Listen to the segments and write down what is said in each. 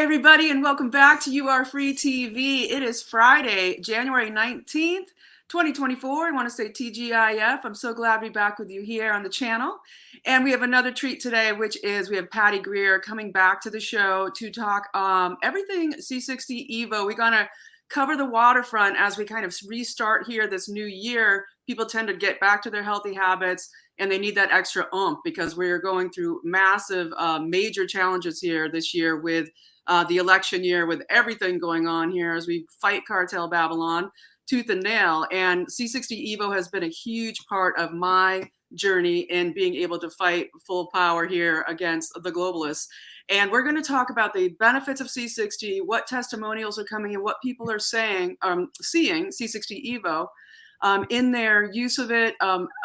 everybody, and welcome back to You Are Free TV. It is Friday, January 19th, 2024. I want to say TGIF. I'm so glad to be back with you here on the channel. And we have another treat today, which is we have Patty Greer coming back to the show to talk everything C60 Evo. We're going to cover the waterfront as we kind of restart here this new year. People tend to get back to their healthy habits, and they need that extra oomph because we're going through massive, major challenges here this year with the election year, with everything going on here as we fight cartel Babylon tooth and nail. And C60 Evo has been a huge part of my journey in being able to fight full power here against the globalists. And we're going to talk about the benefits of C60, what testimonials are coming and what people are saying, seeing C60 Evo in their use of it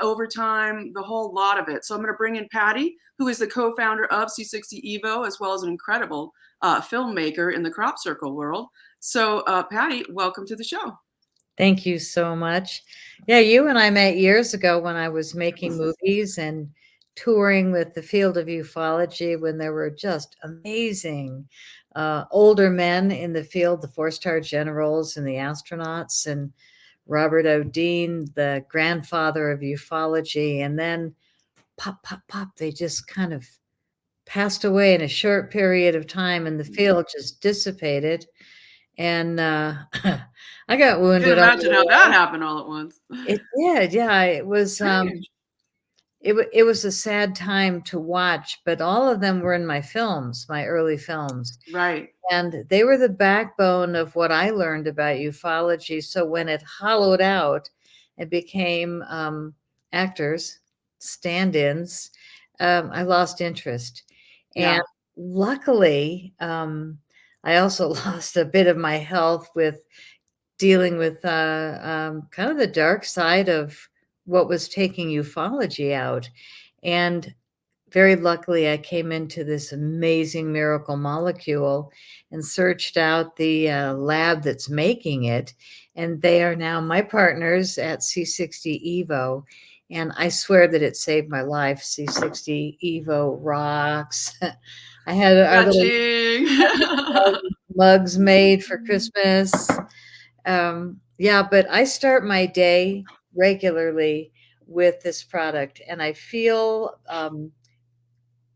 over time, the whole lot of it. So I'm going to bring in Patty, who is the co-founder of C60 Evo, as well as an incredible filmmaker in the crop circle world. So Patty, welcome to the show. Thank you so much. Yeah, you and I met years ago when I was making movies and touring with the field of ufology when there were just amazing older men in the field, the four-star generals and the astronauts, and Robert O'Dean, the grandfather of ufology. And then pop, pop, pop, they just kind of passed away in a short period of time and the field just dissipated. And I got wounded. I can imagine how that happened all at once. It did, yeah. It was it was a sad time to watch, but all of them were in my films, my early films. Right. And they were the backbone of what I learned about ufology. So when it hollowed out and became actors, stand-ins, I lost interest. And luckily, I also lost a bit of my health with dealing with kind of the dark side of what was taking ufology out. And very luckily, I came into this amazing miracle molecule and searched out the lab that's making it. And they are now my partners at C60 Evo. And I swear that it saved my life. C60 Evo rocks. I had our little mugs made for Christmas. Yeah, but I start my day regularly with this product, and I feel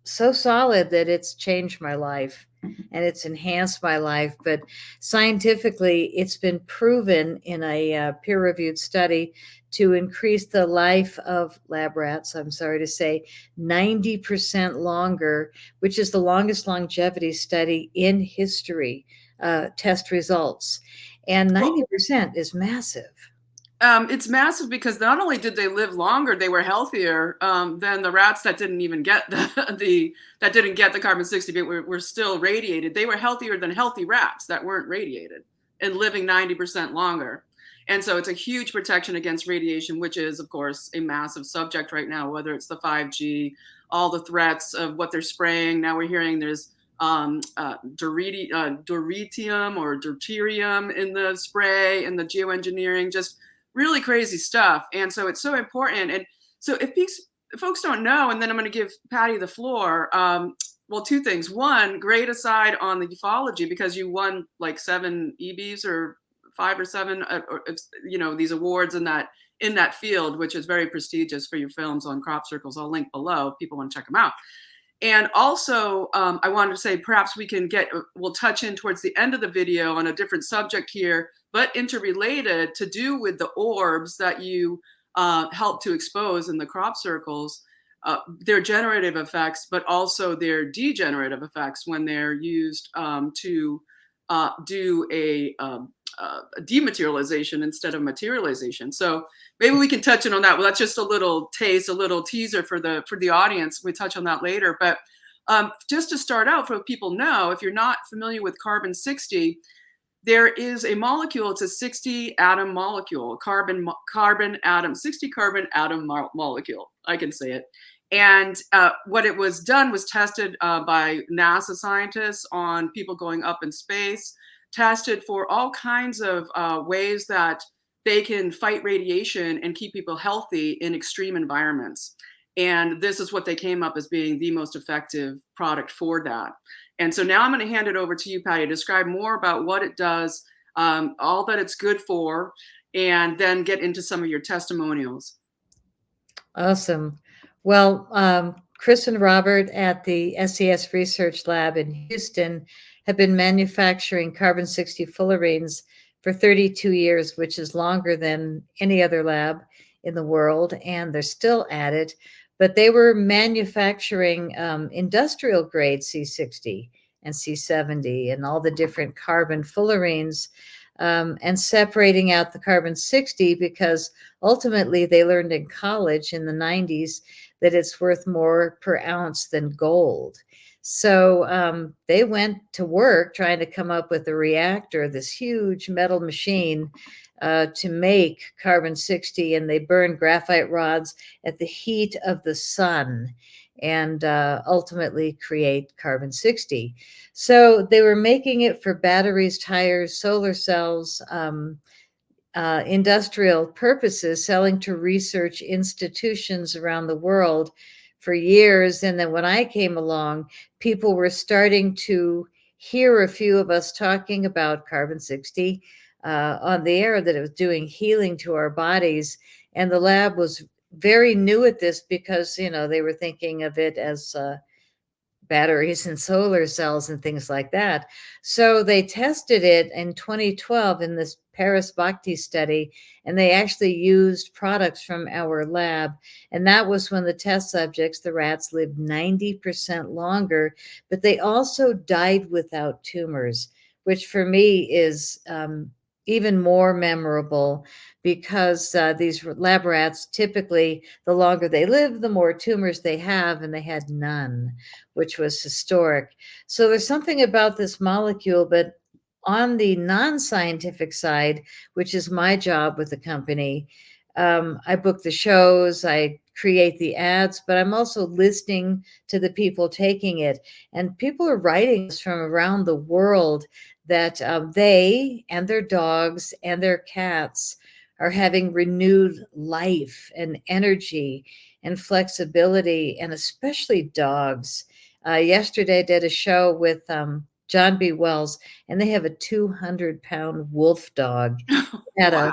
so solid that it's changed my life and it's enhanced my life. But scientifically, it's been proven in a peer-reviewed study to increase the life of lab rats, I'm sorry to say, 90% longer, which is the longest longevity study in history, test results. And 90% is massive. It's massive because not only did they live longer, they were healthier than the rats that didn't even get the carbon 60, but were still radiated. They were healthier than healthy rats that weren't radiated and living 90% longer. And so it's a huge protection against radiation, which is, of course, a massive subject right now, whether it's the 5G, all the threats of what they're spraying. Now we're hearing there's deuterium or deuterium in the spray and the geoengineering, just really crazy stuff. And so it's so important. And so if folks don't know, and then I'm going to give Patty the floor. Well, two things. One, great aside on the ufology, because you won like 7 EBs or 5 or 7, these awards in that field, which is very prestigious for your films on crop circles. I'll link below if people want to check them out. And also, I wanted to say perhaps we'll touch in towards the end of the video on a different subject here, but interrelated to do with the orbs that you help to expose in the crop circles, their generative effects, but also their degenerative effects when they're used to do a dematerialization instead of materialization. So maybe we can touch in on that. Well, that's just a little taste, a little teaser for the audience. We touch on that later. But just to start out, for people know, if you're not familiar with carbon 60, there is a molecule. It's a 60 atom molecule, 60 carbon atom molecule. I can say it. And what it was done was tested by NASA scientists on people going up in space, tested for all kinds of ways that they can fight radiation and keep people healthy in extreme environments. And this is what they came up as being the most effective product for that. And so now I'm going to hand it over to you, Patty, to describe more about what it does, all that it's good for, and then get into some of your testimonials. Awesome. Well, Chris and Robert at the SES Research Lab in Houston have been manufacturing carbon-60 fullerenes for 32 years, which is longer than any other lab in the world, and they're still at it. But they were manufacturing industrial grade C60 and C70 and all the different carbon fullerenes, and separating out the carbon-60 because ultimately they learned in college in the 90s that it's worth more per ounce than gold. So they went to work trying to come up with a reactor, this huge metal machine, to make carbon-60, and they burned graphite rods at the heat of the sun and ultimately create carbon-60. So they were making it for batteries, tires, solar cells, industrial purposes, selling to research institutions around the world for years. And then when I came along, people were starting to hear a few of us talking about carbon-60 on the air, that it was doing healing to our bodies. And the lab was very new at this because, they were thinking of it as batteries and solar cells and things like that. So they tested it in 2012 in this Paris Bhakti study, and they actually used products from our lab. And that was when the test subjects, the rats, lived 90% longer, but they also died without tumors, which for me is even more memorable because these lab rats, typically, the longer they live, the more tumors they have, and they had none, which was historic. So there's something about this molecule, but on the non-scientific side, which is my job with the company, I book the shows, I create the ads, but I'm also listening to the people taking it. And people are writing us from around the world that they and their dogs and their cats are having renewed life and energy and flexibility, and especially dogs. Yesterday, I did a show with John B. Wells, and they have a 200-pound wolf dog. He had Wow.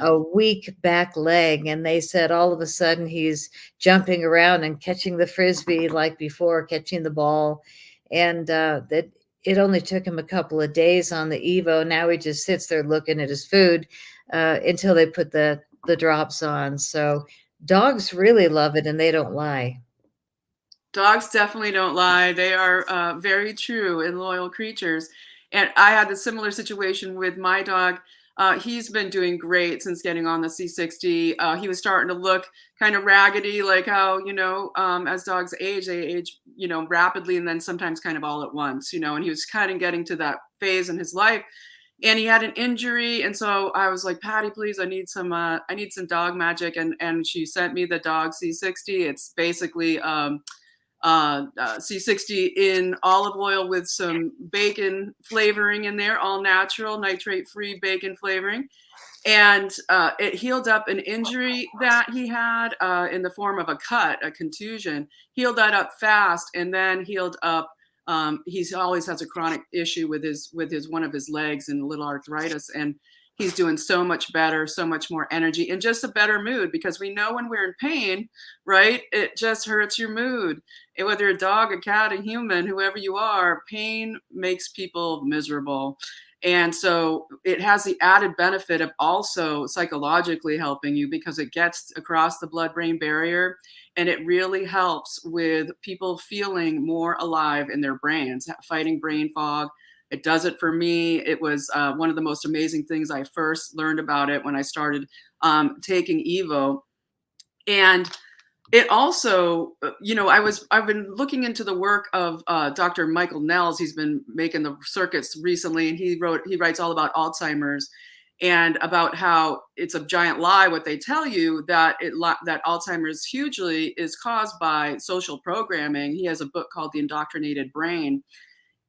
a weak back leg, and they said all of a sudden he's jumping around and catching the frisbee like before, catching the ball, and that it only took him a couple of days on the Evo. Now he just sits there looking at his food until they put the drops on. So dogs really love it, and they don't lie. Dogs definitely don't lie. They are very true and loyal creatures. And I had a similar situation with my dog. He's been doing great since getting on the C60. He was starting to look kind of raggedy, like how, as dogs age, they age, rapidly and then sometimes kind of all at once, and he was kind of getting to that phase in his life. And he had an injury, and so I was like, Patty, please, I need some dog magic, and she sent me the dog C60. It's basically C60 in olive oil with some bacon flavoring in there, all natural, nitrate-free bacon flavoring. And it healed up an injury that he had in the form of a cut, a contusion, healed that up fast, and then healed up. He always has a chronic issue with his one of his legs and a little arthritis, and he's doing so much better, so much more energy, and just a better mood, because we know when we're in pain, right? It just hurts your mood. And whether a dog, a cat, a human, whoever you are, pain makes people miserable. And so it has the added benefit of also psychologically helping you because it gets across the blood-brain barrier, and it really helps with people feeling more alive in their brains, fighting brain fog. It does it for me. It was one of the most amazing things. I first learned about it when I started taking Evo. And it also, I've been looking into the work of Dr. Michael Nels. He's been making the circuits recently, and he writes all about Alzheimer's and about how it's a giant lie what they tell you that that Alzheimer's hugely is caused by social programming. He has a book called The Indoctrinated Brain,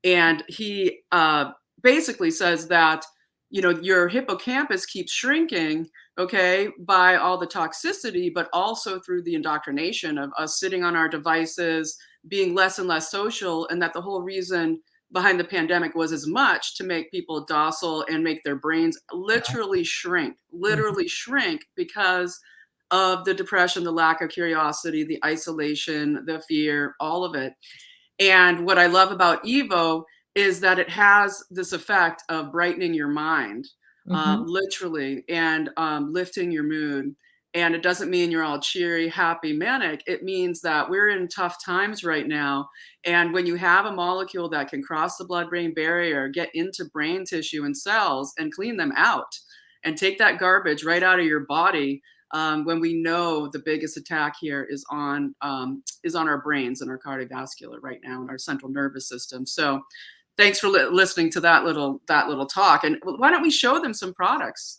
and he basically says that your hippocampus keeps shrinking, okay, by all the toxicity, but also through the indoctrination of us sitting on our devices, being less and less social, and that the whole reason behind the pandemic was as much to make people docile and make their brains Mhm. literally shrink because of the depression, the lack of curiosity, the isolation, the fear, all of it. And what I love about Evo is that it has this effect of brightening your mind, Mhm. literally, and lifting your mood. And it doesn't mean you're all cheery, happy, manic. It means that we're in tough times right now. And when you have a molecule that can cross the blood brain barrier, get into brain tissue and cells and clean them out and take that garbage right out of your body, when we know the biggest attack here is on our brains and our cardiovascular right now and our central nervous system. So thanks for listening to that little talk. And why don't we show them some products?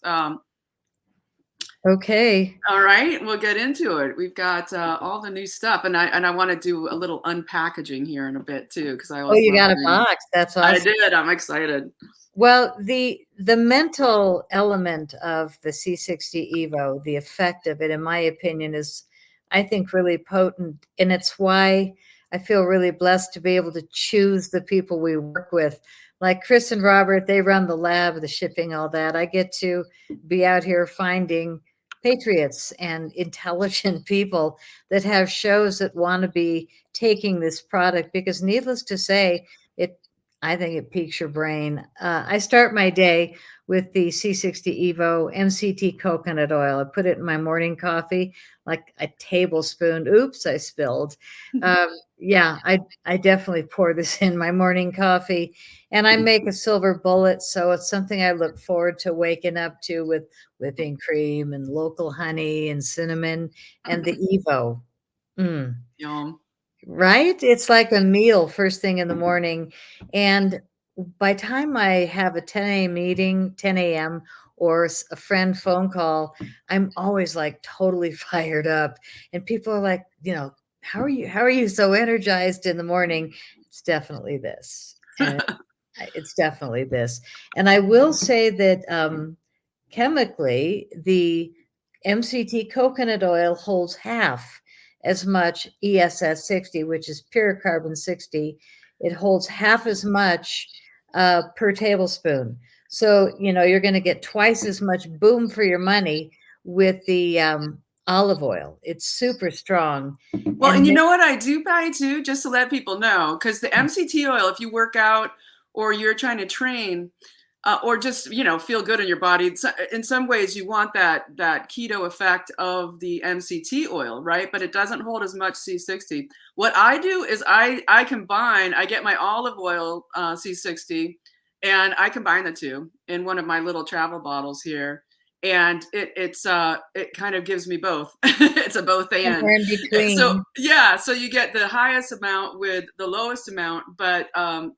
Okay. All right, we'll get into it. We've got all the new stuff, and I want to do a little unpackaging here in a bit too, because I Oh, always you love got a doing. box. That's I awesome. did. I'm excited. Well, the mental element of the C60 Evo, the effect of it, in my opinion, is I think really potent, and it's why I feel really blessed to be able to choose the people we work with. Like Chris and Robert, they run the lab, the shipping, all that. I get to be out here finding patriots and intelligent people that have shows that want to be taking this product because, needless to say, it I think it piques your brain. I start my day with the C60 Evo MCT coconut oil. I put it in my morning coffee, like a tablespoon. Oops, I spilled. Yeah, I definitely pour this in my morning coffee, and I make a silver bullet, so it's something I look forward to waking up to with whipping cream and local honey and cinnamon and the Evo. Mm. Yum. Right? It's like a meal first thing in the morning, and by time I have a 10 a.m. meeting, 10 a.m., or a friend phone call, I'm always like totally fired up. And people are like, how are you so energized in the morning? It's definitely this. And it's definitely this. And I will say that chemically, the MCT coconut oil holds half as much ESS 60, which is pure carbon 60. It holds half as much per tablespoon. So, you're going to get twice as much boom for your money with the olive oil. It's super strong. Well, And and you know what I do buy too, just to let people know, because the MCT oil, if you work out or you're trying to train, or just feel good in your body, in some ways you want that keto effect of the MCT oil, right? But it doesn't hold as much C60. What I do is I combine. I get my olive oil C60, and I combine the two in one of my little travel bottles here, and it kind of gives me both. It's a both and. somewhere in So between. yeah, so you get the highest amount with the lowest amount, but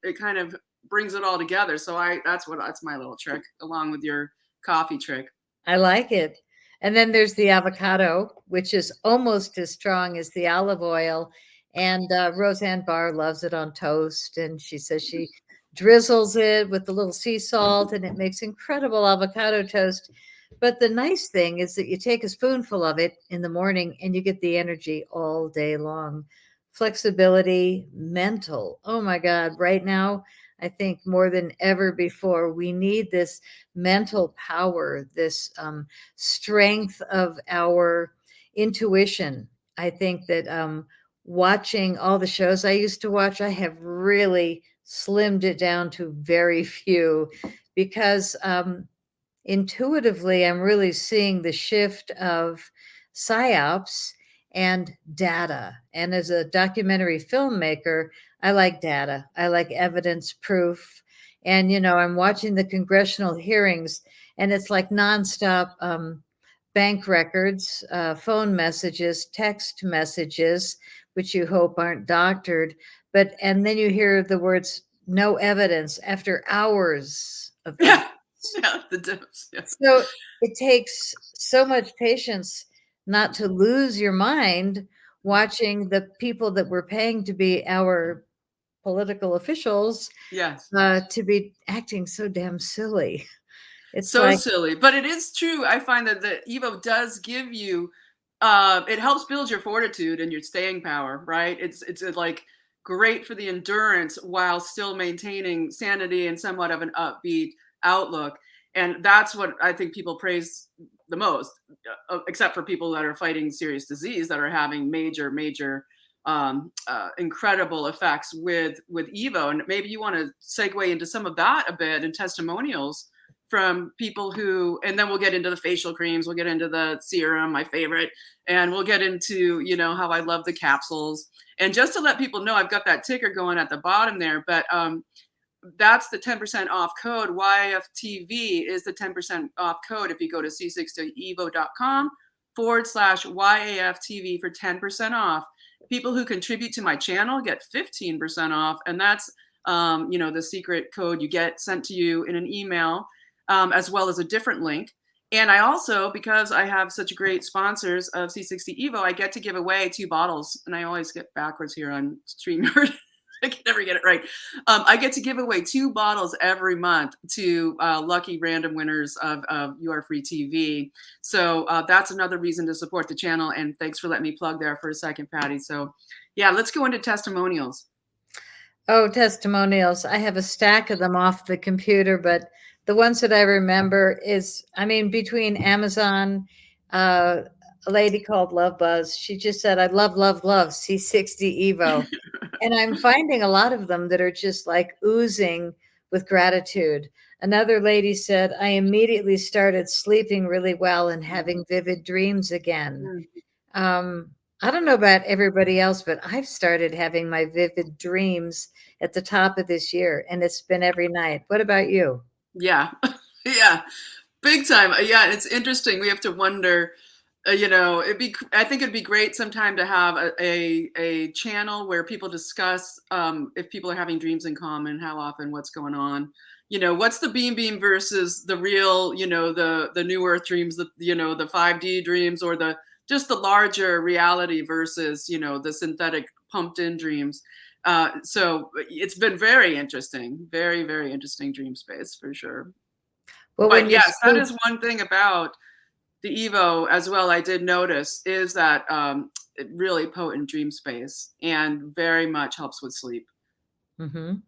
it kind of brings it all together. So that's my little trick, along with your coffee trick. I like it. And then there's the avocado, which is almost as strong as the olive oil. And Roseanne Barr loves it on toast. And she says she drizzles it with a little sea salt and it makes incredible avocado toast. But the nice thing is that you take a spoonful of it in the morning and you get the energy all day long. Flexibility, mental. Oh my God. Right now, I think more than ever before, we need this mental power, this strength of our intuition. I think that watching all the shows I used to watch, I have really slimmed it down to very few because intuitively I'm really seeing the shift of psyops and data. And as a documentary filmmaker, I like data, I like evidence proof. And, I'm watching the congressional hearings, and it's like nonstop bank records, phone messages, text messages, which you hope aren't doctored. And then you hear the words no evidence after hours of evidence. Yeah, yeah, the dips. Yeah. So it takes so much patience not to lose your mind watching the people that we're paying to be our political officials Yes. to be acting so damn silly. It's So like, silly, but it is true. I find that the Evo does give you, it helps build your fortitude and your staying power, right? It's like great for the endurance while still maintaining sanity and somewhat of an upbeat outlook. And that's what I think people praise the most, except for people that are fighting serious disease that are having major incredible effects with Evo. And maybe you want to segue into some of that a bit and testimonials from people who, and then we'll get into the facial creams, we'll get into the serum, my favorite, and we'll get into, you know, how I love the capsules. And just to let people know, I've got that ticker going at the bottom there, but that's the 10% off code. YAFTV is the 10% off code if you go to c60evo.com/YAFTV for 10% off. People who contribute to my channel get 15% off, and that's you know, the secret code you get sent to you in an email, as well as a different link. And I also, because I have such great sponsors of C60 Evo, I get to give away 2 bottles, and I always get backwards here on StreamYard. I can never get it right. I get to give away 2 bottles every month to lucky random winners of You Are Free TV. So that's another reason to support the channel. And thanks for letting me plug there for a second, Patty. So yeah, let's go into testimonials. Oh, testimonials. I have a stack of them off the computer, but the ones that I remember is, I mean, between Amazon, a lady called Love Buzz, she just said, I love, love, love C60 Evo. And I'm finding a lot of them that are just like oozing with gratitude. Another lady said, I immediately started sleeping really well and having vivid dreams again. I don't know about everybody else, but I've started having my vivid dreams at the top of this year, and it's been every night. What about you? Yeah, yeah, big time. Yeah, it's interesting. We have to wonder. You know, I think it'd be great sometime to have a channel where people discuss if people are having dreams in common, how often, what's going on. You know, what's the beam versus the real, you know, the new earth dreams, the, you know, the 5D dreams, or the just the larger reality versus, you know, the synthetic pumped in dreams. So it's been very interesting, very interesting dream space for sure. Well, when But you yes, that sleep, is one thing about the Evo as well, I did notice, is that really potent dream space and very much helps with sleep. mhm.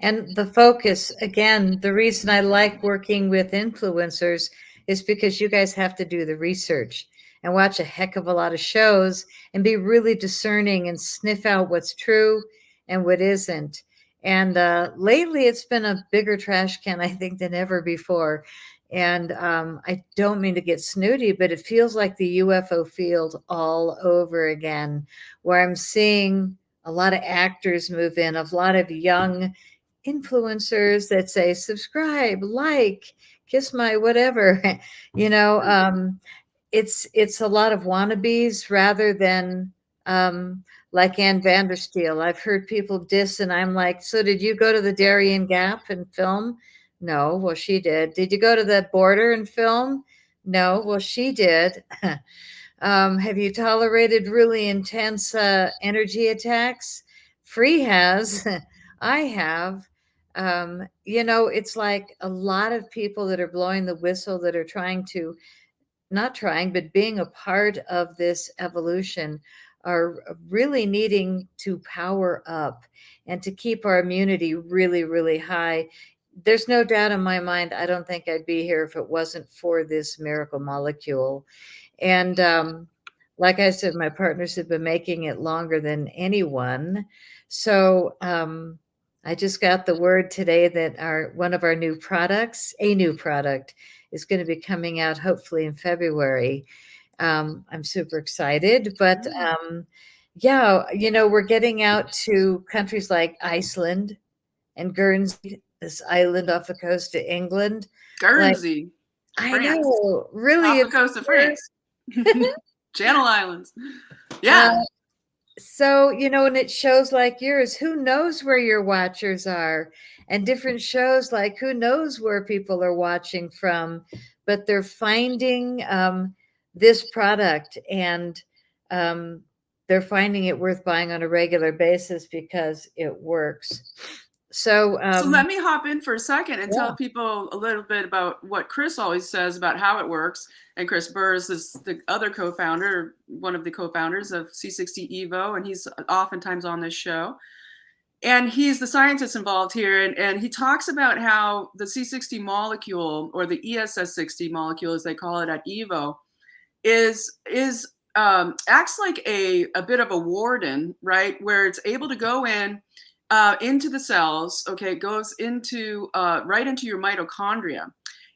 And the focus, again, the reason I like working with influencers is because you guys have to do the research and watch a heck of a lot of shows and be really discerning and sniff out what's true and what isn't. And lately, it's been a bigger trash can, I think, than ever before. And I don't mean to get snooty, but it feels like the UFO field all over again, where I'm seeing a lot of actors move in, a lot of young influencers that say subscribe, like, kiss my whatever. you know it's a lot of wannabes rather than like Ann Vandersteel. I've heard people diss, and I'm like, so did you go to the Darien Gap and film? No. Well, she did. Did you go to the border and film? No. Well, she did. Have you tolerated really intense energy attacks? Free has. I have. It's like a lot of people that are blowing the whistle, that are trying to, not trying, but being a part of this evolution, are really needing to power up and to keep our immunity really, really high. There's no doubt in my mind, I don't think I'd be here if it wasn't for this miracle molecule. And like I said, my partners have been making it longer than anyone. So I just got the word today that one of our new products, a new product, is going to be coming out hopefully in February. I'm super excited, but yeah, we're getting out to countries like Iceland and Guernsey, this island off the coast of England. Like, Guernsey, I France, know, really off the coast of obscure. France, Channel Islands. Uh, Yeah, so, and it shows like yours, who knows where your watchers are? And different shows, like who knows where people are watching from, but they're finding this product, and they're finding it worth buying on a regular basis because it works. So, So let me hop in for a second and yeah. tell people a little bit about what Chris always says about how it works. And Chris Burrs is the other co-founder, one of the co-founders of C60 Evo, and he's oftentimes on this show. And he's the scientist involved here, and he talks about how the C60 molecule, or the ESS60 molecule, as they call it at Evo, is acts like a bit of a warden, right? Where it's able to go in into the cells. Okay, it goes into right into your mitochondria,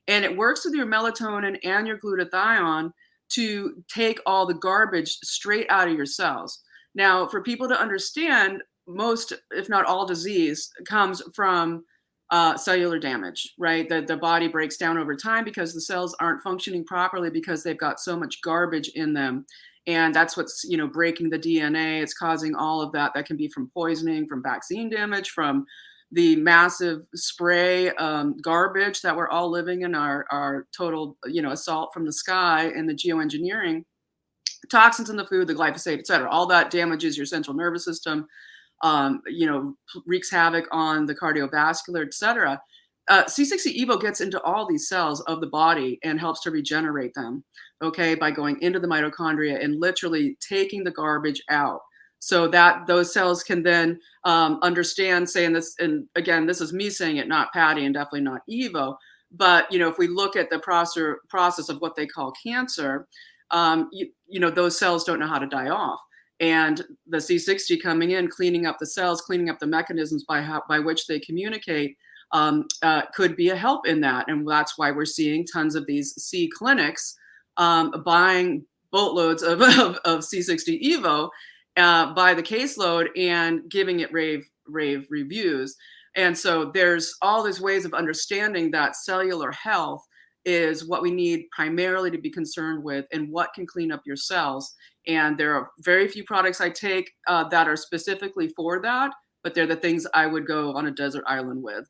and it works with your melatonin and your glutathione to take all the garbage straight out of your cells. Now, for people to understand, most, if not all, disease comes from cellular damage, right? The body breaks down over time because the cells aren't functioning properly because they've got so much garbage in them. And that's what's, breaking the DNA. It's causing all of that. That can be from poisoning, from vaccine damage, from the massive spray garbage that we're all living in, our total, assault from the sky, and the geoengineering, toxins in the food, the glyphosate, et cetera. All that damages your central nervous system, wreaks havoc on the cardiovascular, et cetera. C60 Evo gets into all these cells of the body and helps to regenerate them, okay, by going into the mitochondria and literally taking the garbage out, so that those cells can then understand, saying this, and again, this is me saying it, not Patty, and definitely not Evo, but if we look at the process of what they call cancer, those cells don't know how to die off. And the C60 coming in, cleaning up the cells, cleaning up the mechanisms by which they communicate, could be a help in that. And that's why we're seeing tons of these C clinics buying boatloads of C60 Evo by the caseload and giving it rave reviews. And so there's all these ways of understanding that cellular health is what we need primarily to be concerned with, and what can clean up your cells. And there are very few products I take that are specifically for that, but they're the things I would go on a desert island with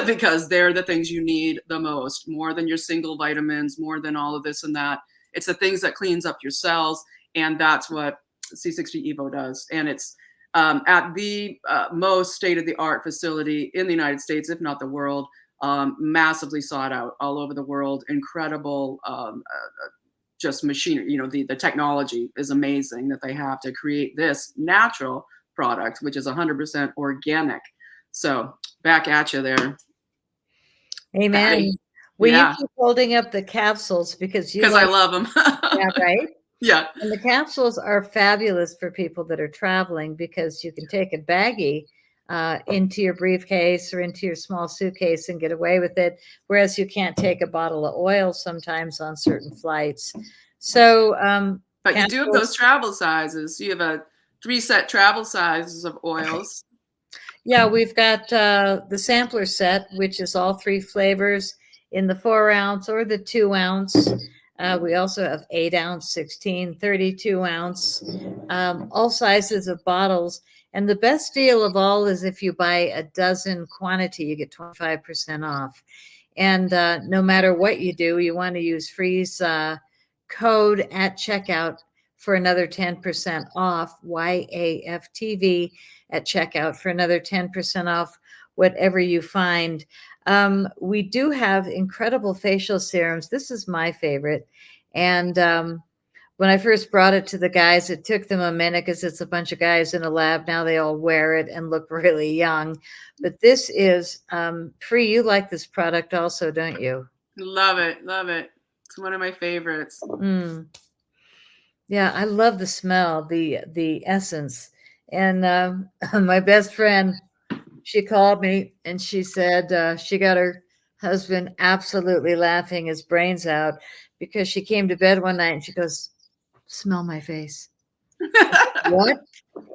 because they're the things you need the most, more than your single vitamins, more than all of this and that. It's the things that cleans up your cells, and that's what C60 Evo does. And it's at the most state-of-the-art facility in the United States, if not the world, massively sought out all over the world. Incredible, just machinery. The technology is amazing that they have to create this natural product, which is 100% organic. So back at you there. Amen. Patty. Will you Yeah, keep holding up the capsules because you because I like, love them. yeah, right? Yeah. And the capsules are fabulous for people that are traveling because you can take a baggie into your briefcase or into your small suitcase and get away with it, whereas you can't take a bottle of oil sometimes on certain flights. So, But you do have those travel sizes. You have a 3-set travel sizes of oils. yeah, we've got the sampler set, which is all 3 flavors in the 4-ounce or the 2-ounce. We also have 8-ounce, 16, 32-ounce, all sizes of bottles. And the best deal of all is if you buy a dozen quantity, you get 25% off. And no matter what you do, you want to use Free's code at checkout for another 10% off, YAFTV at checkout for another 10% off whatever you find. We do have incredible facial serums. This is my favorite. And when I first brought it to the guys, it took them a minute because it's a bunch of guys in a lab. Now they all wear it and look really young. But this is Free. You like this product also, don't you? Love it. Love it. It's one of my favorites. Mm. Yeah, I love the smell, the essence. And my best friend, she called me and she said she got her husband absolutely laughing his brains out because she came to bed one night and she goes, "Smell my face." What?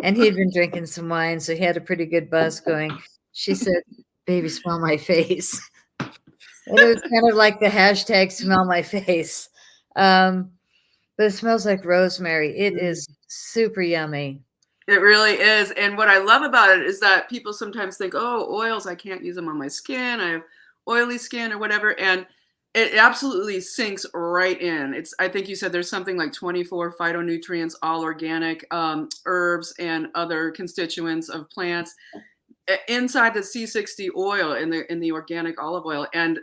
And he'd been drinking some wine, so he had a pretty good buzz going. She said, "Baby, smell my face." And it was kind of like the hashtag smell my face. But it smells like rosemary. It is super yummy. It really is. And what I love about it is that people sometimes think, oh, oils, I can't use them on my skin. I have oily skin or whatever. And it absolutely sinks right in. I think you said there's something like 24 phytonutrients, all organic, herbs and other constituents of plants. inside the C60 oil in the organic olive oil, and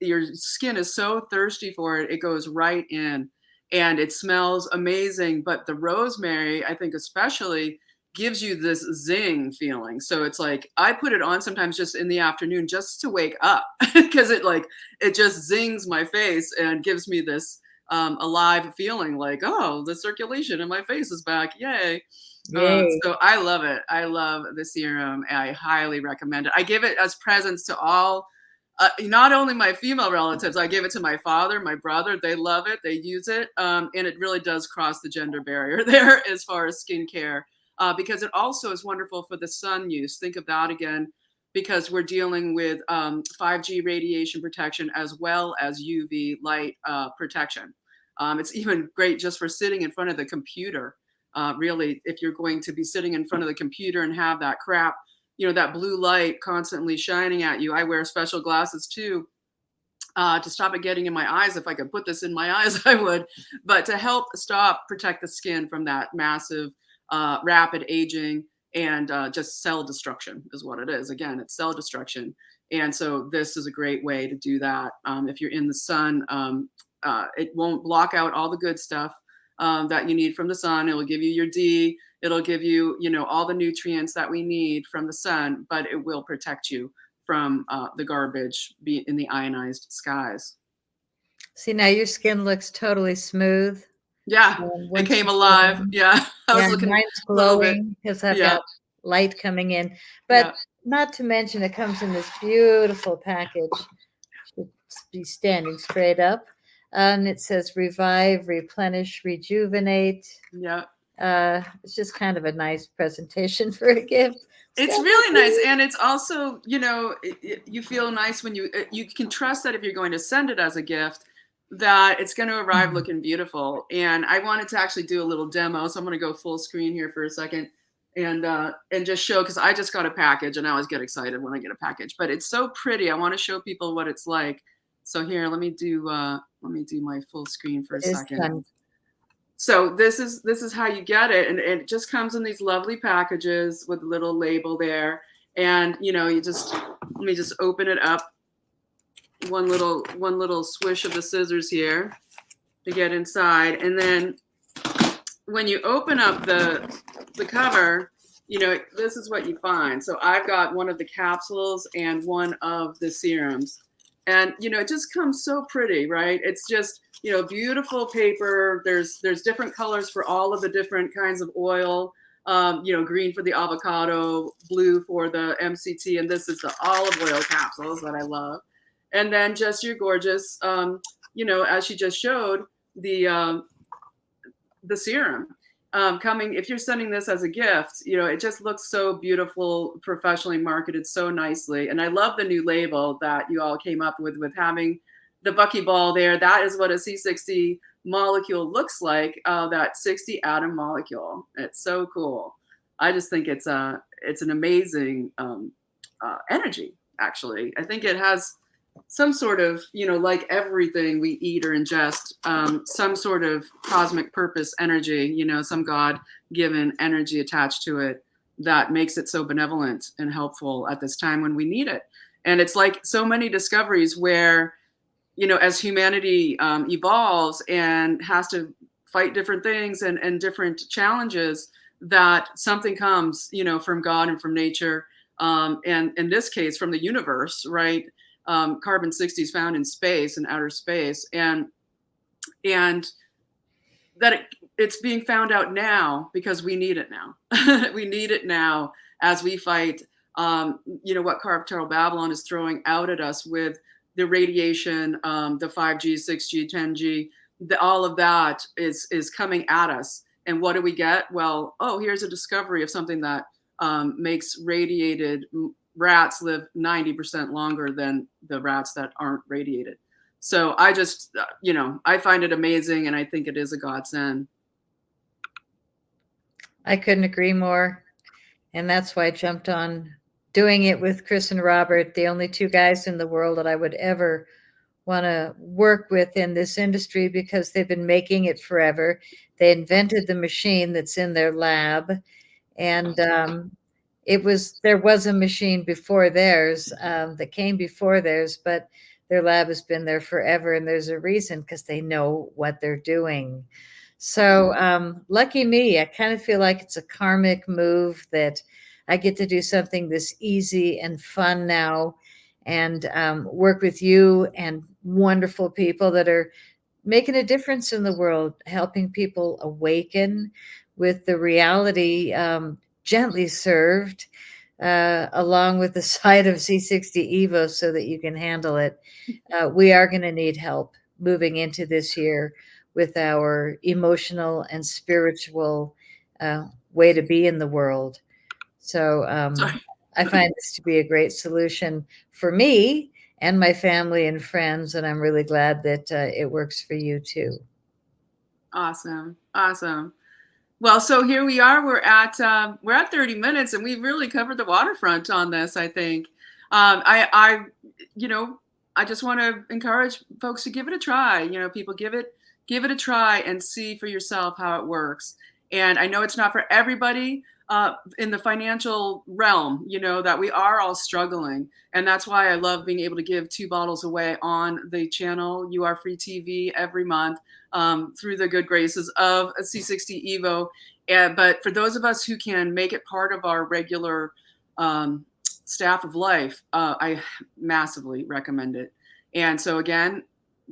your skin is so thirsty for it, it goes right in, and it smells amazing. But the rosemary, I think especially, gives you this zing feeling. So it's like I put it on sometimes just in the afternoon just to wake up because it just zings my face and gives me this alive feeling like, oh, the circulation in my face is back, yay. Yay. So I love it. I love the serum. I highly recommend it. I give it as presents to all, not only my female relatives, I give it to my father, my brother. They love it. They use it. And it really does cross the gender barrier there as far as skincare, because it also is wonderful for the sun use. Think of that again, because we're dealing with 5G radiation protection as well as UV light protection. It's even great just for sitting in front of the computer. Really, if you're going to be sitting in front of the computer and have that crap, that blue light constantly shining at you. I wear special glasses too, to stop it getting in my eyes. If I could put this in my eyes, I would. But to help protect the skin from that massive, rapid aging and just cell destruction is what it is. Again, it's cell destruction. And so this is a great way to do that. If you're in the sun, it won't block out all the good stuff that you need from the sun. It will give you your D. It'll give you, all the nutrients that we need from the sun, but it will protect you from the garbage in the ionized skies. See, now your skin looks totally smooth. Yeah, it Once came you put it alive. on. Yeah, I was Yeah, looking mine's a little bit. glowing because I've Yeah, got light coming in. yeah, But not to mention, it comes in this beautiful package. Should be standing straight up. And it says revive, replenish, rejuvenate. yeah. It's just kind of a nice presentation for a gift. It's Steph, really nice, and it's also, you feel nice when you can trust that if you're going to send it as a gift, that it's going to arrive looking beautiful. And I wanted to actually do a little demo, so I'm going to go full screen here for a second and just show, because I just got a package, and I always get excited when I get a package. But it's so pretty. I want to show people what it's like. So here, let me do my full screen for a it is second. fun. So this is how you get it, and it just comes in these lovely packages with a little label there, and you just let me just open it up. One little swish of the scissors here to get inside, and then when you open up the cover, this is what you find. So I've got one of the capsules and one of the serums. And it just comes so pretty, right? It's just beautiful paper. There's different colors for all of the different kinds of oil. Green for the avocado, blue for the MCT, and this is the olive oil capsules that I love. And then just your gorgeous, as she just showed, the serum. Coming, if you're sending this as a gift, it just looks so beautiful, professionally marketed so nicely. And I love the new label that you all came up with having the buckyball there. That is what a C60 molecule looks like, that 60 atom molecule. It's so cool. I just think it's an amazing energy, actually. I think it has some sort of, like everything we eat or ingest, some sort of cosmic purpose energy, some God-given energy attached to it that makes it so benevolent and helpful at this time when we need it. And it's like so many discoveries where, as humanity evolves and has to fight different things and different challenges, that something comes, from God and from nature, and in this case, from the universe, right? Carbon 60 is found in space and outer space, and that it's being found out now because we need it now. We need it now as we fight what Carb Babylon is throwing out at us with the radiation, the 5G, 6G, 10G, all of that is coming at us. And what do we get? Well, here's a discovery of something that makes radiated rats live 90% longer than the rats that aren't radiated. So I just, I find it amazing, and I think it is a godsend. I couldn't agree more. And that's why I jumped on doing it with Chris and Robert, the only two guys in the world that I would ever want to work with in this industry, because they've been making it forever. They invented the machine that's in their lab. And there was a machine before theirs that came before theirs, but their lab has been there forever, and there's a reason because they know what they're doing. So lucky me, I kind of feel like it's a karmic move that I get to do something this easy and fun now, and work with you and wonderful people that are making a difference in the world, helping people awaken with the reality, gently served, along with the side of C60 Evo so that you can handle it. We are going to need help moving into this year with our emotional and spiritual way to be in the world. So Sorry. I find this to be a great solution for me and my family and friends, and I'm really glad that it works for you too. Awesome. Awesome. Well, so here we are. We're at 30 minutes, and we've really covered the waterfront on this. I think. I you know, I just want to encourage folks to give it a try. You know, people give it a try and see for yourself how it works. And I know it's not for everybody in the financial realm. You know that we are all struggling, and that's why I love being able to give 2 bottles away on the channel. You Are Free TV every month through the good graces of a C60 Evo. But for those of us who can make it part of our regular staff of life, I massively recommend it. And so again,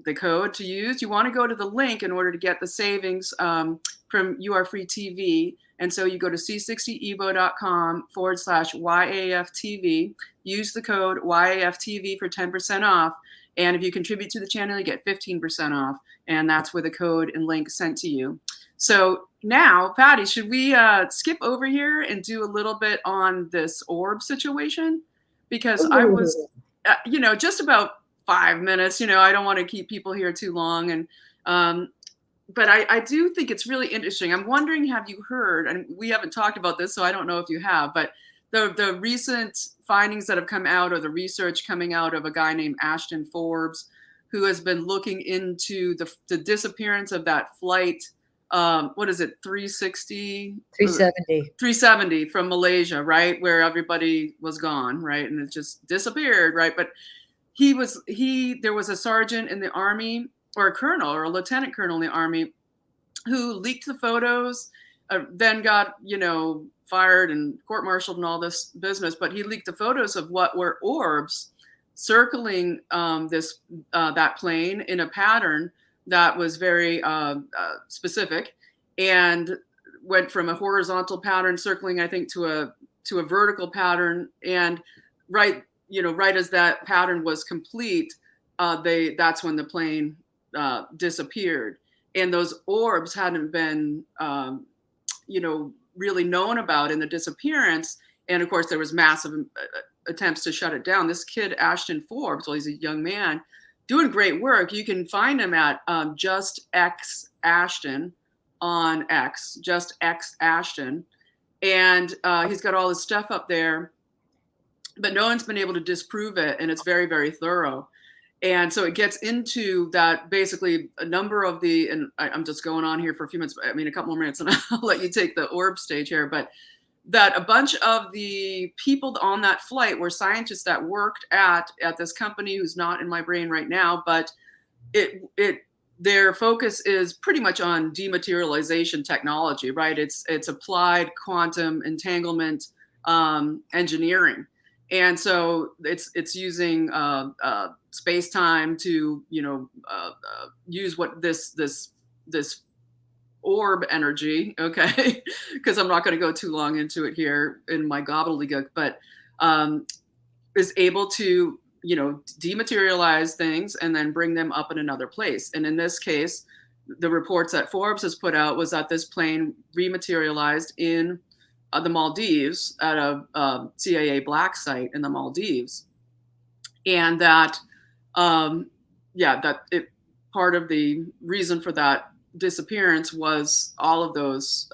the code to use, you want to go to the link in order to get the savings from You Are Free TV. And so you go to c60evo.com/YAFTV, use the code YAFTV for 10% off. And if you contribute to the channel, you get 15% off. And that's with a code and link sent to you. So now, Patty, should we skip over here and do a little bit on this orb situation? Because I was, just about 5 minutes. I don't want to keep people here too long. And but I do think it's really interesting. I'm wondering, have you heard, and we haven't talked about this, so I don't know if you have, but the recent findings that have come out, or the research coming out of a guy named Ashton Forbes, who has been looking into the disappearance of that flight, what is it, 360? 370. 370 from Malaysia, right? Where everybody was gone, right? And it just disappeared, right? But there was a sergeant in the army, or a colonel or a lieutenant colonel in the army, who leaked the photos, then got, fired and court-martialed and all this business. But he leaked the photos of what were orbs circling that plane in a pattern that was very specific, and went from a horizontal pattern circling, I think, to a vertical pattern. And right as that pattern was complete, that's when the plane disappeared. And those orbs hadn't been really known about in the disappearance. And of course there was massive attempts to shut it down. This kid Ashton Forbes, well, he's a young man doing great work. You can find him at Just X Ashton on X, Just X Ashton. And he's got all his stuff up there, but no one's been able to disprove it. And it's very, very thorough. And so it gets into that, basically a number of and I'm just going on here for a few minutes, a couple more minutes, and I'll let you take the orb stage here. But that a bunch of the people on that flight were scientists that worked at this company who's not in my brain right now, but their focus is pretty much on dematerialization technology, right? It's applied quantum entanglement engineering. And so it's using space-time to use what this orb energy, okay, because I'm not going to go too long into it here in my gobbledygook, but is able to dematerialize things and then bring them up in another place. And in this case, the reports that Forbes has put out was that this plane rematerialized in the Maldives at a CIA black site in the Maldives, and that part of the reason for that disappearance was all of those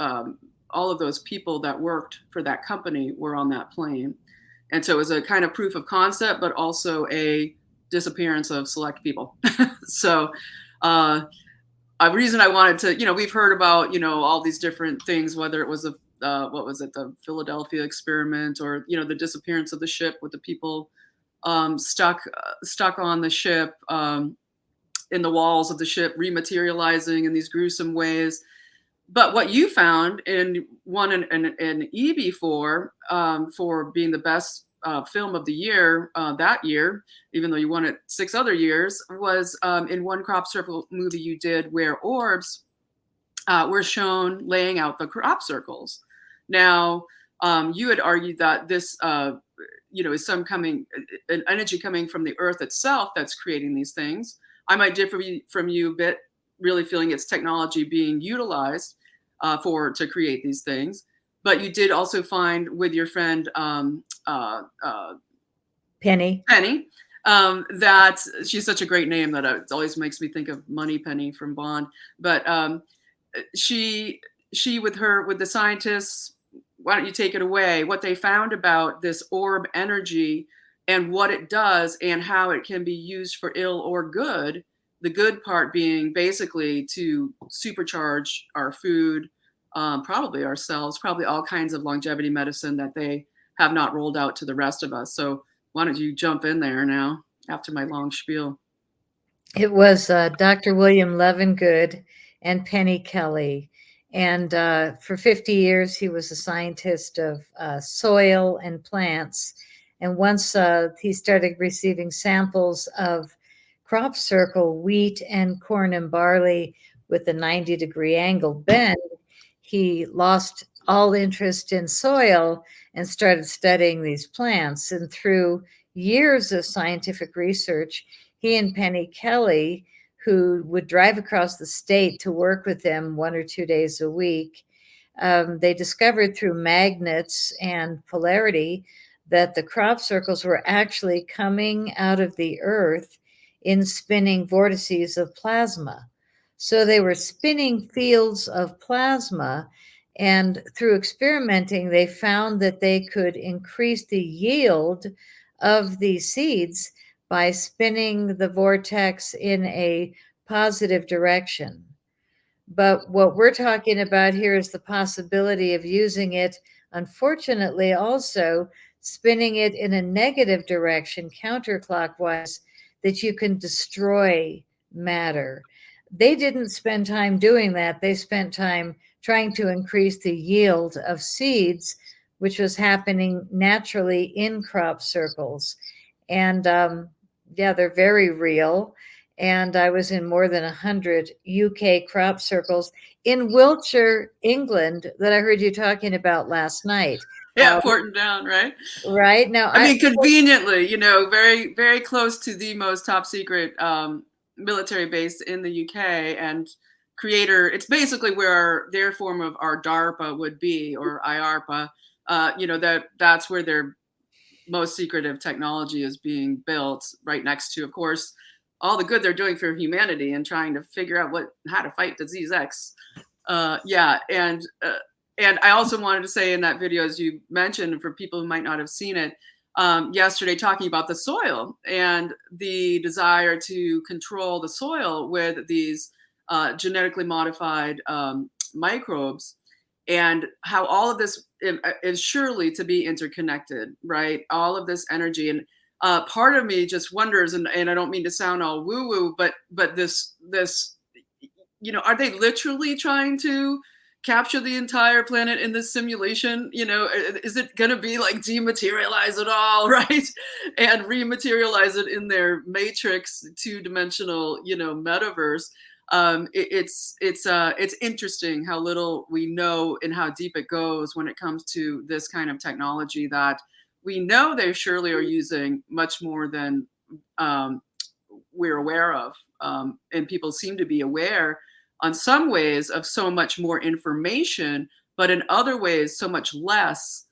people that worked for that company were on that plane. And so it was a kind of proof of concept, but also a disappearance of select people. So a reason I wanted to, we've heard about, all these different things, whether it was what was it, the Philadelphia experiment, or the disappearance of the ship with the people stuck on the ship, in the walls of the ship, rematerializing in these gruesome ways. But what you found and won an EB for being the best film of the year that year, even though you won it 6 other years, was in one crop circle movie you did where orbs were shown laying out the crop circles. Now, you had argued that this is an energy coming from the earth itself that's creating these things. I might differ from you a bit, really feeling it's technology being utilized to create these things. But you did also find with your friend Penny. That she's such a great name that it always makes me think of Money Penny from Bond. But she with the scientists, why don't you take it away? What they found about this orb energy and what it does and how it can be used for ill or good. The good part being basically to supercharge our food, probably ourselves, probably all kinds of longevity medicine that they have not rolled out to the rest of us. So why don't you jump in there now after my long spiel? It was Dr. William Levengood and Penny Kelly. And for 50 years, he was a scientist of soil and plants. And once he started receiving samples of crop circle wheat and corn and barley with a 90-degree angle bend, he lost all interest in soil and started studying these plants. And through years of scientific research, he and Penny Kelly, who would drive across the state to work with him 1 or 2 days a week, they discovered through magnets and polarity that the crop circles were actually coming out of the earth in spinning vortices of plasma. So they were spinning fields of plasma, and through experimenting, they found that they could increase the yield of the seeds by spinning the vortex in a positive direction. But what we're talking about here is the possibility of using it, unfortunately, also spinning it in a negative direction, counterclockwise, that you can destroy matter. They didn't spend time doing that. They spent time trying to increase the yield of seeds, which was happening naturally in crop circles. And they're very real. And I was in more than 100 UK crop circles in Wiltshire, England, that I heard you talking about last night. Yeah, Porton Down, right? Right. Now, I mean, conveniently, very, very close to the most top secret military base in the UK, and Creator. It's basically where their form of our DARPA would be, or IARPA. That's where their most secretive technology is being built, right next to, of course, all the good they're doing for humanity and trying to figure out how to fight disease X. And I also wanted to say in that video, as you mentioned, for people who might not have seen it, yesterday, talking about the soil and the desire to control the soil with these genetically modified microbes, and how all of this is surely to be interconnected, right? All of this energy. And part of me just wonders, and I don't mean to sound all woo-woo, but this, are they literally trying to capture the entire planet in this simulation? Is it going to be like dematerialize it all, right? And rematerialize it in their matrix 2-dimensional, metaverse. It's interesting how little we know and how deep it goes when it comes to this kind of technology that we know they surely are using much more than we're aware of. And people seem to be aware on some ways of so much more information, but in other ways, so much less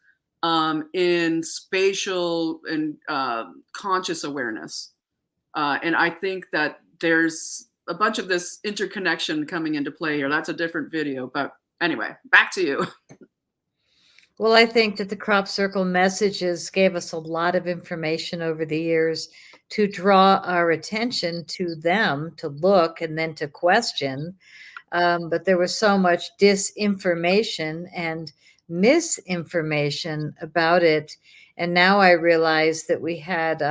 in spatial and conscious awareness. And I think that there's a bunch of this interconnection coming into play here. That's a different video, but anyway, back to you. Well, I think that the crop circle messages gave us a lot of information over the years to draw our attention to them, to look and then to question. But there was so much disinformation and misinformation about it. And now I realize that we had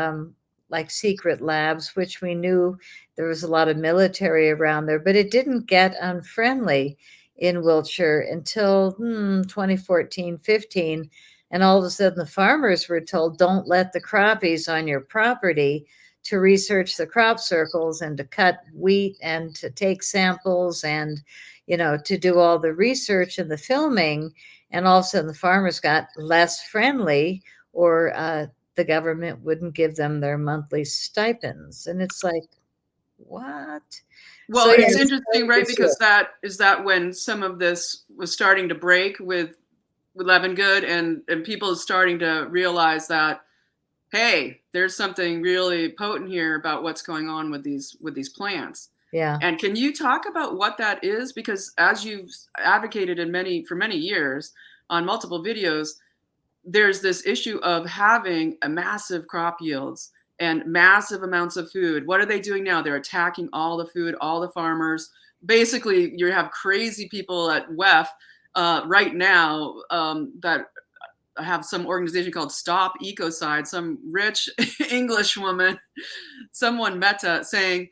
like secret labs, which we knew there was a lot of military around there, but it didn't get unfriendly in Wiltshire until 2014, 15. And all of a sudden, the farmers were told, don't let the crappies on your property, to research the crop circles and to cut wheat and to take samples and, to do all the research and the filming. And all of a sudden, the farmers got less friendly, or the government wouldn't give them their monthly stipends. And it's like, what? So Well, yeah, it's it's interesting, a right? big Because shift. that when some of this was starting to break with Levengood, and people starting to realize that, hey, there's something really potent here about what's going on with these plants. Yeah. And can you talk about what that is? Because as you've advocated for many years on multiple videos, there's this issue of having a massive crop yields and massive amounts of food. What are they doing now? They're attacking all the food, all the farmers. Basically, you have crazy people at WEF right now that have some organization called Stop Ecocide, some rich English woman, someone Meta, saying,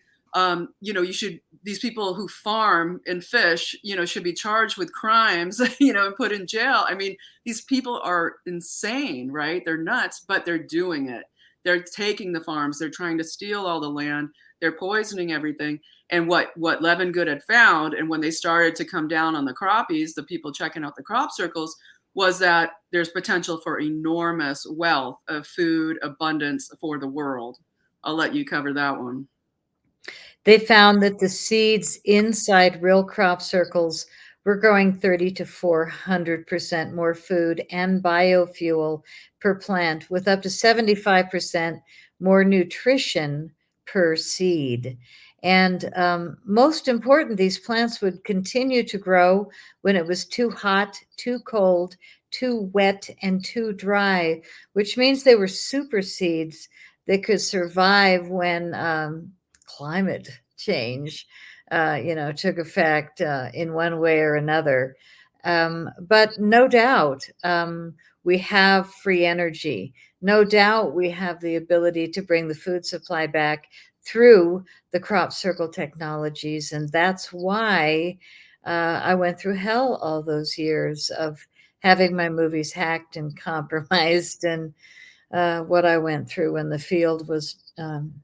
these people who farm and fish, should be charged with crimes, and put in jail. I mean, these people are insane, right? They're nuts, but they're doing it. They're taking the farms. They're trying to steal all the land. They're poisoning everything. And what Levengood had found, and when they started to come down on the crappies, the people checking out the crop circles, was that there's potential for enormous wealth of food abundance for the world. I'll let you cover that one. They found that the seeds inside real crop circles were growing 30 to 400% more food and biofuel per plant, with up to 75% more nutrition per seed. And most important, these plants would continue to grow when it was too hot, too cold, too wet, and too dry, which means they were super seeds that could survive when climate change, took effect in one way or another. But no doubt, we have free energy. No doubt we have the ability to bring the food supply back through the crop circle technologies. And that's why I went through hell all those years of having my movies hacked and compromised, and what I went through when the field was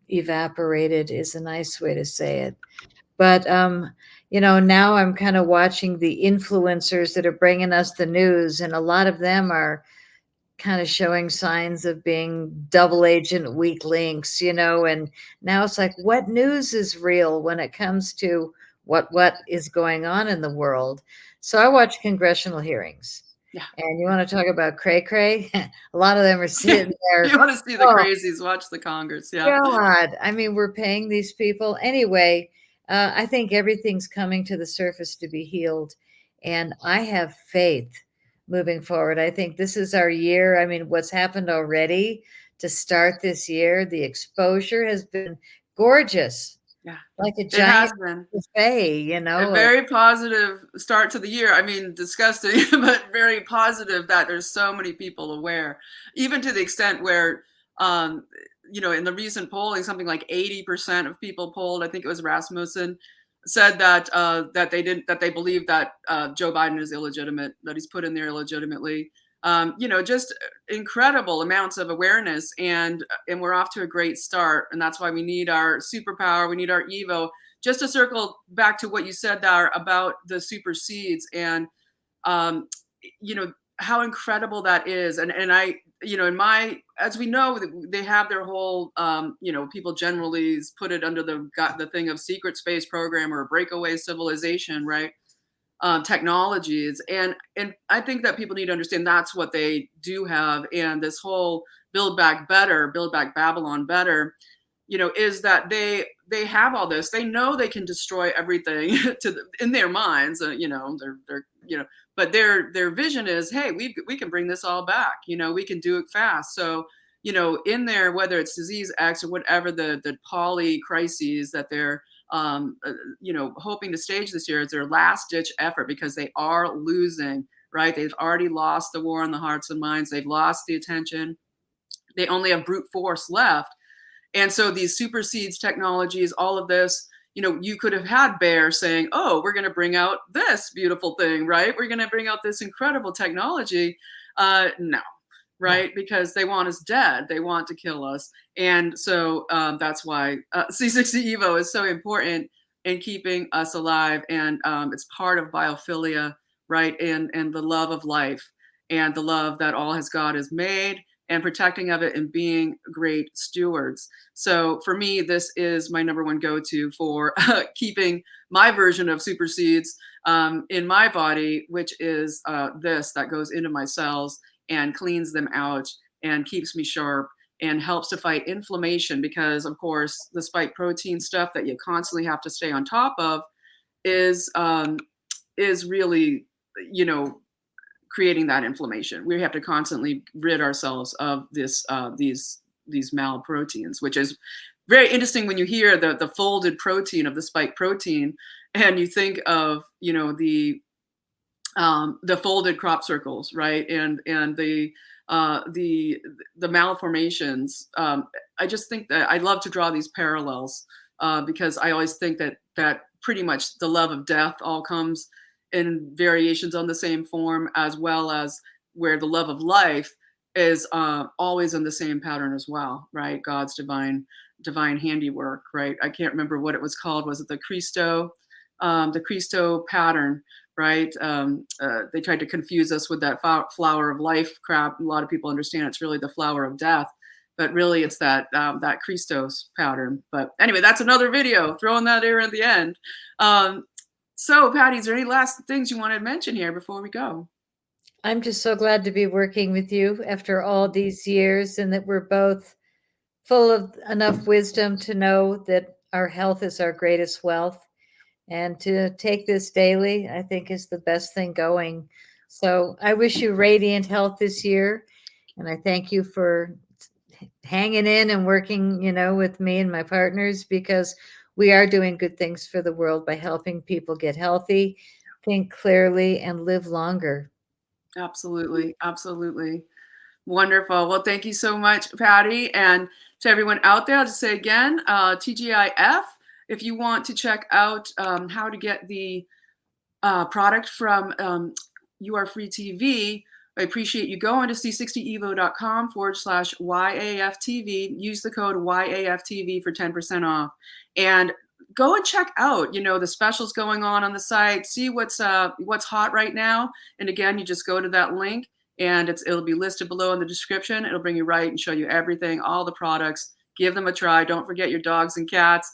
evaporated is a nice way to say it. But now I'm kind of watching the influencers that are bringing us the news, and a lot of them are kind of showing signs of being double agent weak links, and now it's like, what news is real when it comes to what is going on in the world? So I watch congressional hearings. Yeah. And you want to talk about cray cray? A lot of them are Yeah. sitting there. You want to see the Oh, crazies, watch the Congress. Yeah. God. I mean, we're paying these people. Anyway, I think everything's coming to the surface to be healed. And I have faith moving forward. I think this is our year. I mean, what's happened already to start this year, the exposure has been gorgeous, Yeah. like a It has giant been buffet, a very positive start to the year. I mean, disgusting, but very positive that there's so many people aware, even to the extent where, in the recent polling, something like 80% of people polled, I think it was Rasmussen, said that that they believe that Joe Biden is illegitimate, that he's put in there illegitimately. Just incredible amounts of awareness, and we're off to a great start. And that's why we need our superpower. We need our Evo. Just to circle back to what you said there about the super seeds, and um, how incredible that is. And I, in my, as we know, they have their whole, people generally put it under the thing of secret space program or breakaway civilization, right? Technologies, and I think that people need to understand that's what they do have. And this whole build back better, build back Babylon better, is that they have all this. They know they can destroy everything in their minds. They're but their vision is, hey, we can bring this all back. We can do it fast. So in there, whether it's disease X or whatever the poly crises that they're hoping to stage this year, is their last ditch effort, because they are losing right? They've already lost the war on the hearts and minds. They've lost the attention. They only have brute force left. And so these supersedes technologies, all of this, you could have had Bayer saying, oh, we're going to bring out this beautiful thing, right? We're going to bring out this incredible technology. No, right? Because they want us dead. They want to kill us. And so that's why C60 Evo is so important in keeping us alive. And it's part of biophilia, right? And the love of life and the love that all has God has made, and protecting of it and being great stewards. So for me, this is my number one go-to for keeping my version of supersedes in my body, which is this that goes into my cells and cleans them out and keeps me sharp and helps to fight inflammation, because of course the spike protein stuff that you constantly have to stay on top of is really, creating that inflammation. We have to constantly rid ourselves of these malproteins, which is very interesting when you hear the folded protein of the spike protein, and you think of the folded crop circles, right, and the malformations. I just think that I love to draw these parallels because I always think that pretty much the love of death all comes in variations on the same form, as well as where the love of life is always in the same pattern as well, right? God's divine handiwork, right? I can't remember what it was called. Was it the Christo pattern, right? They tried to confuse us with that flower of life crap. A lot of people understand it's really the flower of death, but really it's that Christos pattern. But anyway, that's another video, throwing that here at the end. So, Patty, is there any last things you want to mention here before we go? I'm just so glad to be working with you after all these years, and that we're both full of enough wisdom to know that our health is our greatest wealth. And to take this daily, I think, is the best thing going. So I wish you radiant health this year. And I thank you for hanging in and working, with me and my partners, because we are doing good things for the world by helping people get healthy, think clearly, and live longer. Absolutely. Absolutely. Wonderful. Well, thank you so much, Patty. And to everyone out there, I'll just say again, TGIF, if you want to check out how to get the product from You Are Free TV, I appreciate you going to c60evo.com/YAFTV. Use the code YAFTV for 10% off. And go and check out, the specials going on the site. See what's hot right now. And again, you just go to that link, and it'll be listed below in the description. It'll bring you right and show you everything, all the products. Give them a try. Don't forget your dogs and cats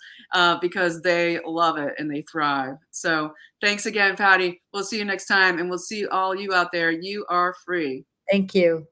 because they love it and they thrive. So thanks again, Patty. We'll see you next time, and we'll see all you out there. You are free. Thank you.